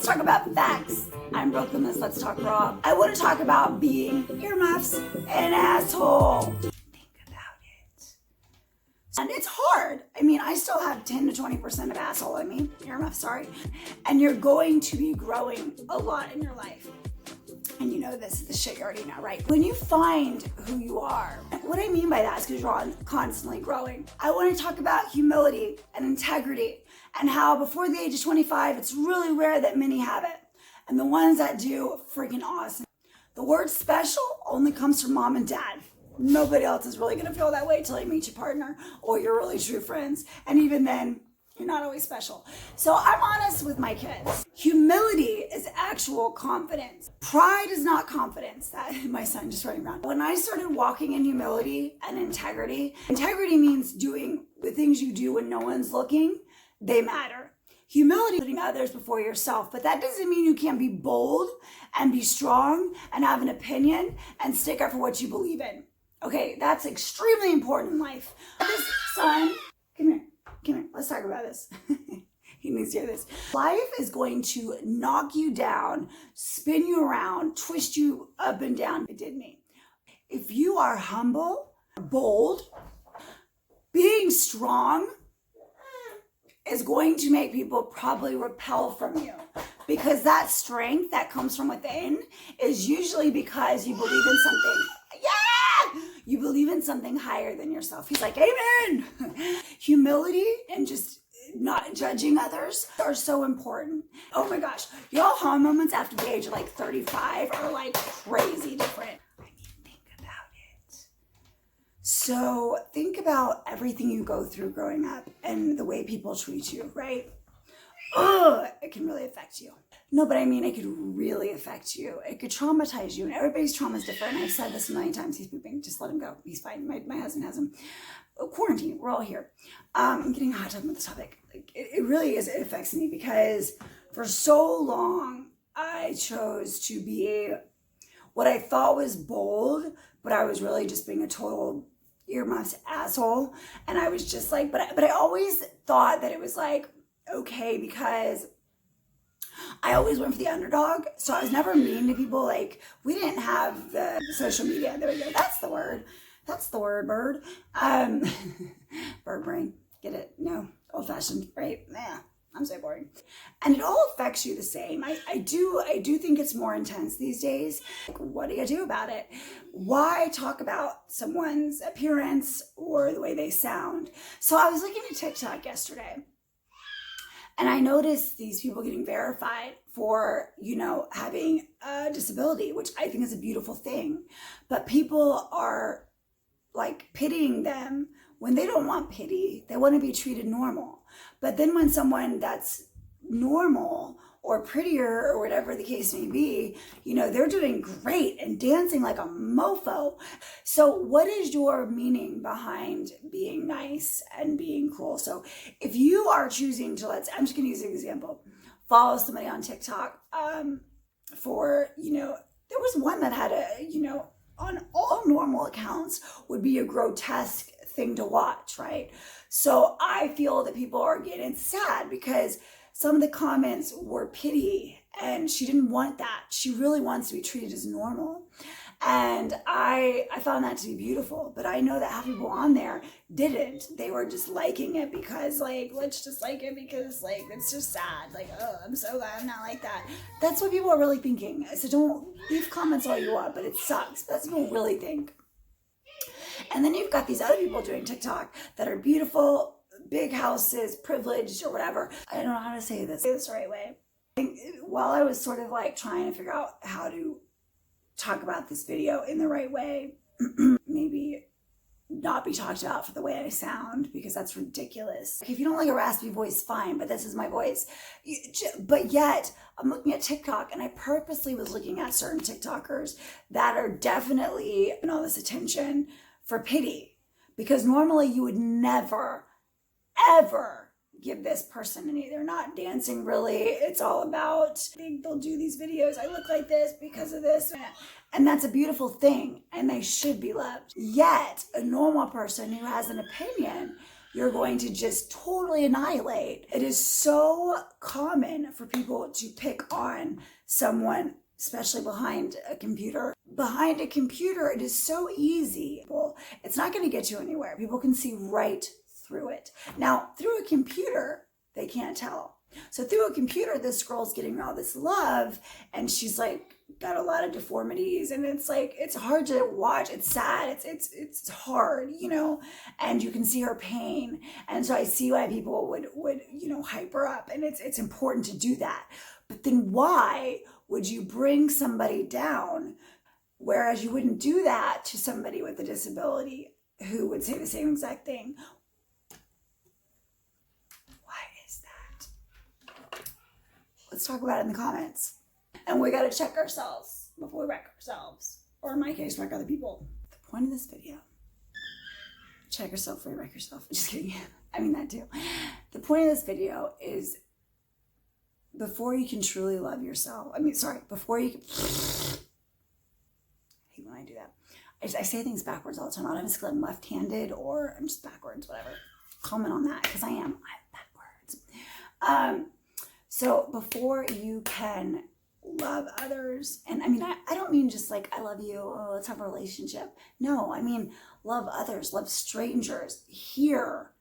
Let's talk about facts. I'm Brooklyn, Let's Talk Raw. I want to talk about being earmuffs and asshole. Think about it. And it's hard. I mean, I still have 10 to 20% of asshole in me. Earmuffs, sorry. And you're going to be growing a lot in your life. And you know this is the shit you already know, right? When you find who you are, what I mean by that is because you're constantly growing. I want to talk about humility and integrity and how before the age of 25, it's really rare that many have it. And the ones that do, freaking awesome. The word special only comes from mom and dad. Nobody else is really going to feel that way till you meet your partner or your really true friends. And even then, you're not always special. So I'm honest with my kids. Humility is actual confidence. Pride is not confidence. That my son just running around. When I started walking in humility and integrity means doing the things you do when no one's looking, they matter. Humility, putting others before yourself, but that doesn't mean you can't be bold and be strong and have an opinion and stick up for what you believe in. Okay, that's extremely important in life. This son, come here, let's talk about this. He needs to hear this. Life is going to knock you down, spin you around, twist you up and down. It did me. If you are humble, bold, being strong is going to make people probably repel from you, because that strength that comes from within is usually because you believe in something. Yeah! You believe in something higher than yourself. He's like, amen. Humility and just not judging others are so important. Oh my gosh. Y'all ha moments after the age of like 35 are like crazy different. I mean, think about it. So think about everything you go through growing up and the way people treat you, right? Ugh, it can really affect you. No, but I mean, it could really affect you. It could traumatize you, and everybody's trauma is different. I've said this a million times. He's pooping. Just let him go. He's fine. My husband has him. Quarantine. We're all here. I'm getting hot talking about this topic. Like, it really is. It affects me because for so long I chose to be what I thought was bold, but I was really just being a total earmuffs asshole. And I was just like, but I always thought that it was like okay because I always went for the underdog. So I was never mean to people. Like, we didn't have the social media. There we go. That's the word. That's the word, bird. Bird brain. Get it? No. Old fashioned, right? Nah, I'm so boring. And it all affects you the same. I do think it's more intense these days. Like, what do you do about it? Why talk about someone's appearance or the way they sound? So I was looking at TikTok yesterday, and I noticed these people getting verified for, having a disability, which I think is a beautiful thing. But people are like pitying them when they don't want pity. They want to be treated normal. But then when someone that's normal or prettier or whatever the case may be, they're doing great and dancing like a mofo. So what is your meaning behind being nice and being cool? So if you are choosing to, I'm just going to use an example, follow somebody on TikTok for, there was one that had on all normal accounts would be a grotesque thing to watch, right? So I feel that people are getting sad because some of the comments were pity, and she didn't want that. She really wants to be treated as normal. And I found that to be beautiful, but I know that half people on there didn't. They were just liking it because let's just like it because it's just sad. Oh, I'm so glad I'm not like that. That's what people are really thinking. So don't leave comments all you want, but it sucks. That's what people really think. And then you've got these other people doing TikTok that are beautiful, big houses, privileged or whatever. I don't know how to say this the right way. While I was sort of trying to figure out how to talk about this video in the right way, maybe not be talked about for the way I sound, because that's ridiculous. If you don't like a raspy voice, fine, but this is my voice. But yet, I'm looking at TikTok, and I purposely was looking at certain TikTokers that are definitely in all this attention for pity, because normally you would never, ever give this person any. They're not dancing really. It's all about, they'll do these videos. I look like this because of this. And that's a beautiful thing. And they should be loved. Yet a normal person who has an opinion you're going to just totally annihilate. It is so common for people to pick on someone, especially behind a computer. Behind a computer, it is so easy. It's not going to get you anywhere. People can see right through it. Now, through a computer, they can't tell. So through a computer, this girl's getting all this love, and she's like got a lot of deformities, and it's like, it's hard to watch. It's sad. It's hard, you know, and you can see her pain. And so I see why people would, you know, hype her up, and it's important to do that. But then why would you bring somebody down, whereas you wouldn't do that to somebody with a disability who would say the same exact thing? Let's talk about it in the comments. And we got to check ourselves before we wreck ourselves. Or in my case, wreck other people. The point of this video, check yourself before you wreck yourself. Just kidding. I mean that too. The point of this video is before you can truly love yourself. Before you can... I hate when I do that. I say things backwards all the time. I don't know if it's because I'm left-handed or I'm just backwards, whatever. Comment on that, because I'm backwards. So before you can love others, and I mean, I don't mean just like, I love you, oh, let's have a relationship. No, I mean, love others, love strangers, hear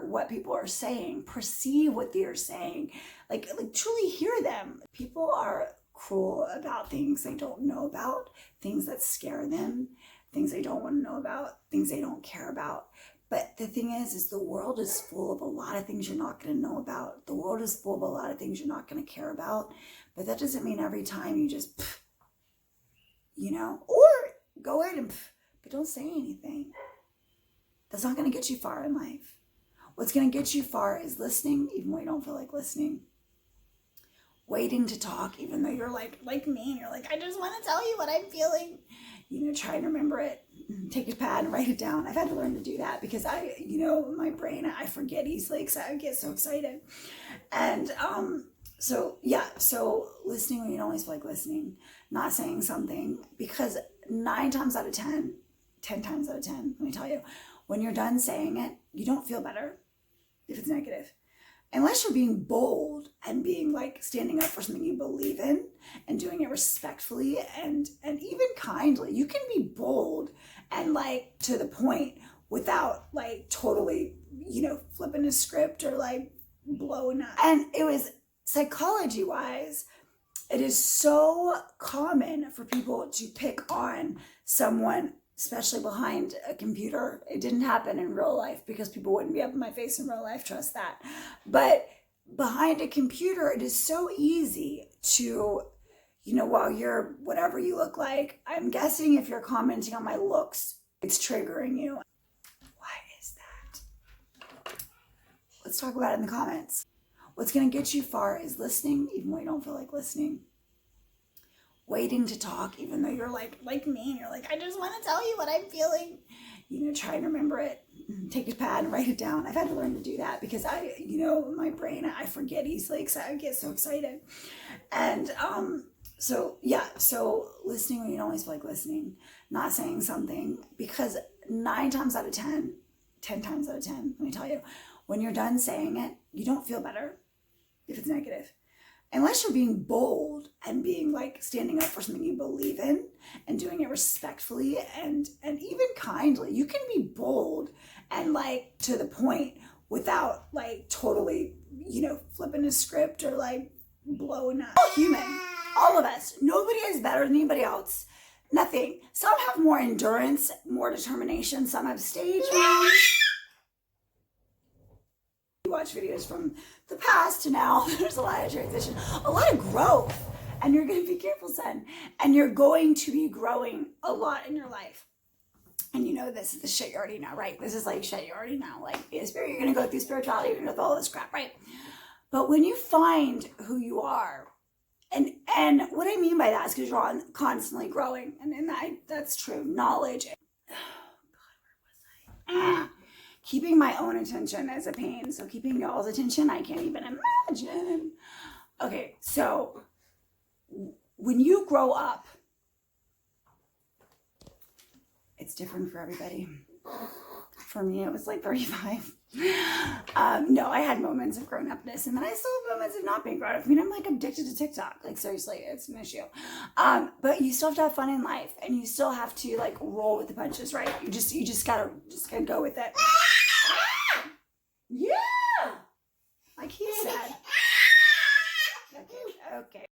what people are saying, perceive what they're saying, like truly hear them. People are cruel about things they don't know about, things that scare them, things they don't want to know about, things they don't care about. But the thing is the world is full of a lot of things you're not going to know about. The world is full of a lot of things you're not going to care about. But that doesn't mean every time you just, you know, or go ahead and, but don't say anything. That's not going to get you far in life. What's going to get you far is listening, even when you don't feel like listening. Waiting to talk, even though you're like me, and you're like, I just want to tell you what I'm feeling. You know, try and remember it. Take a pad and write it down. I've had to learn to do that because my brain, I forget easily because I get so excited. And so listening when you don't always feel like listening, not saying something, because 10 times out of 10, let me tell you, when you're done saying it, you don't feel better if it's negative. Unless you're being bold and being like standing up for something you believe in and doing it respectfully and even kindly. You can be bold and like to the point without like totally, you know, flipping a script or like blowing up. And it was psychology wise, it is so common for people to pick on someone, especially behind a computer. It didn't happen in real life because people wouldn't be up in my face in real life, trust that. But behind a computer, it is so easy to, you know, while you're whatever you look like, I'm guessing if you're commenting on my looks, it's triggering you. Why is that? Let's talk about it in the comments. What's going to get you far is listening, even when you don't feel like listening. Waiting to talk, even though you're like me, and you're like, I just want to tell you what I'm feeling. You know, try and remember it. Take a pad and write it down. I've had to learn to do that because my brain, I forget easily because I get so excited. And so listening when you don't always feel like listening, not saying something, because 10 times out of 10, let me tell you, when you're done saying it, you don't feel better if it's negative. Unless you're being bold and being like standing up for something you believe in and doing it respectfully and even kindly. You can be bold and like to the point without like totally, you know, flipping a script or like blowing up. All human, all of us. Nobody is better than anybody else. Nothing. Some have more endurance, more determination. Some have stage fright. Watch videos from the past to now. There's a lot of transition, a lot of growth, and you're going to be careful, son. And you're going to be growing a lot in your life. And you know, this is the shit you already know, right? This is like shit you already know. Like, be a spirit, you're going to go through spirituality, you're going to go through all this crap, right? But when you find who you are, and what I mean by that is because you're constantly growing, and that's true. Knowledge. Oh God, where was I? Keeping my own attention is a pain. So keeping y'all's attention, I can't even imagine. Okay, so when you grow up, it's different for everybody. for me, it was like 35. No, I had moments of grown-upness, and then I still have moments of not being grown up. I mean, I'm like addicted to TikTok. Like, seriously, it's an issue. But you still have to have fun in life, and you still have to like roll with the punches, right? You just gotta go with it. Yeah.